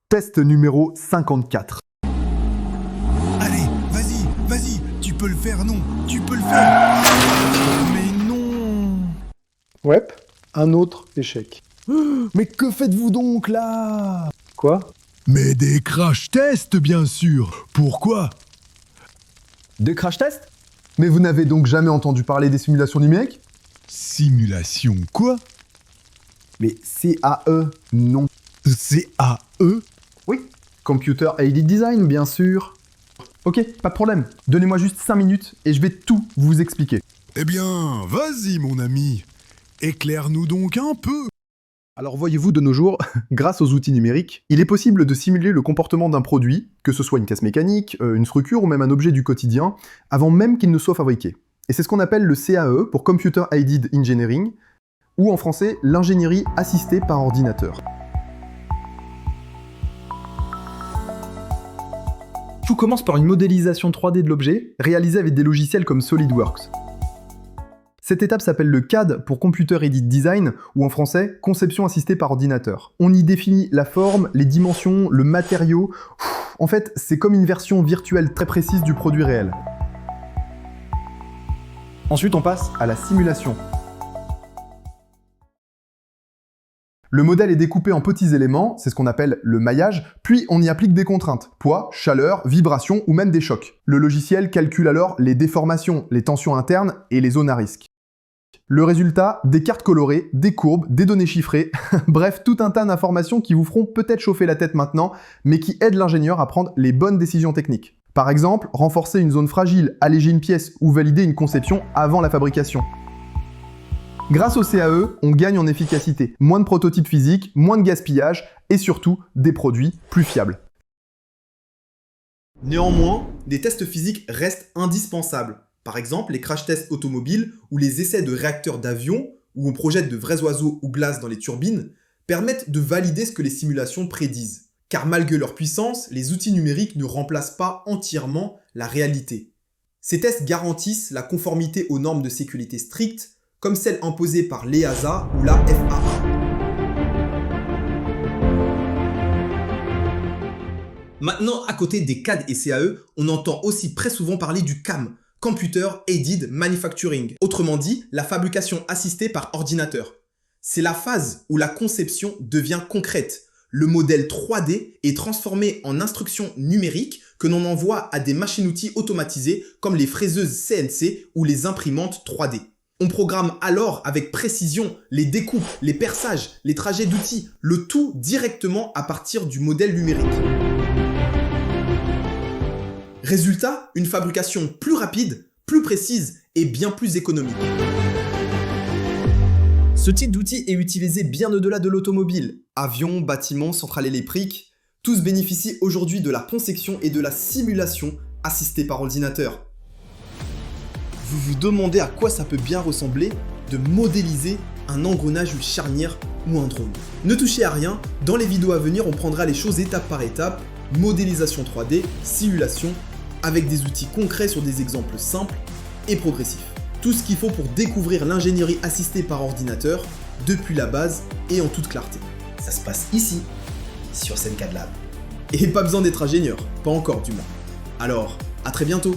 Test numéro 54. Allez, vas-y, tu peux le faire, non, tu peux le faire. Mais non. Ouais, un autre échec. Mais que faites-vous donc là? Quoi? Mais des crash tests, bien sûr. Pourquoi? Des crash tests? Mais vous n'avez donc jamais entendu parler des simulations numériques? Simulation quoi? Mais CAE, non. CAE? Oui, Computer Aided Design, bien sûr. Ok, pas de problème. Donnez-moi juste 5 minutes et je vais tout vous expliquer. Eh bien, vas-y mon ami. Éclaire-nous donc un peu. Alors voyez-vous, de nos jours, grâce aux outils numériques, il est possible de simuler le comportement d'un produit, que ce soit une caisse mécanique, une structure ou même un objet du quotidien, avant même qu'il ne soit fabriqué. Et c'est ce qu'on appelle le CAE pour Computer Aided Engineering, ou en français, l'ingénierie assistée par ordinateur. Tout commence par une modélisation 3D de l'objet, réalisée avec des logiciels comme SolidWorks. Cette étape s'appelle le CAD pour Computer Aided Design, ou en français, conception assistée par ordinateur. On y définit la forme, les dimensions, le matériau. En fait, c'est comme une version virtuelle très précise du produit réel. Ensuite, on passe à la simulation. Le modèle est découpé en petits éléments, c'est ce qu'on appelle le maillage, puis on y applique des contraintes, poids, chaleur, vibration ou même des chocs. Le logiciel calcule alors les déformations, les tensions internes et les zones à risque. Le résultat, des cartes colorées, des courbes, des données chiffrées, bref, tout un tas d'informations qui vous feront peut-être chauffer la tête maintenant, mais qui aident l'ingénieur à prendre les bonnes décisions techniques. Par exemple, renforcer une zone fragile, alléger une pièce ou valider une conception avant la fabrication. Grâce au CAE, on gagne en efficacité, moins de prototypes physiques, moins de gaspillage et surtout des produits plus fiables. Néanmoins, des tests physiques restent indispensables. Par exemple, les crash tests automobiles ou les essais de réacteurs d'avion, où on projette de vrais oiseaux ou glaces dans les turbines, permettent de valider ce que les simulations prédisent. Car malgré leur puissance, les outils numériques ne remplacent pas entièrement la réalité. Ces tests garantissent la conformité aux normes de sécurité strictes, comme celles imposées par l'EASA ou la FAA. Maintenant, à côté des CAD et CAE, on entend aussi très souvent parler du CAM, Computer Aided Manufacturing, autrement dit, la fabrication assistée par ordinateur. C'est la phase où la conception devient concrète. Le modèle 3D est transformé en instructions numériques que l'on envoie à des machines-outils automatisées comme les fraiseuses CNC ou les imprimantes 3D. On programme alors avec précision les découpes, les perçages, les trajets d'outils, le tout directement à partir du modèle numérique. Résultat, une fabrication plus rapide, plus précise et bien plus économique. Ce type d'outil est utilisé bien au-delà de l'automobile. Avions, bâtiments, centrales électriques, tous bénéficient aujourd'hui de la conception et de la simulation assistée par ordinateur. Vous vous demandez à quoi ça peut bien ressembler de modéliser un engrenage, une charnière ou un drone. Ne touchez à rien, dans les vidéos à venir on prendra les choses étape par étape, modélisation 3D, simulation, avec des outils concrets sur des exemples simples et progressifs. Tout ce qu'il faut pour découvrir l'ingénierie assistée par ordinateur, depuis la base et en toute clarté. Ça se passe ici, sur CNCAD Lab. Et pas besoin d'être ingénieur, pas encore du moins. Alors, à très bientôt!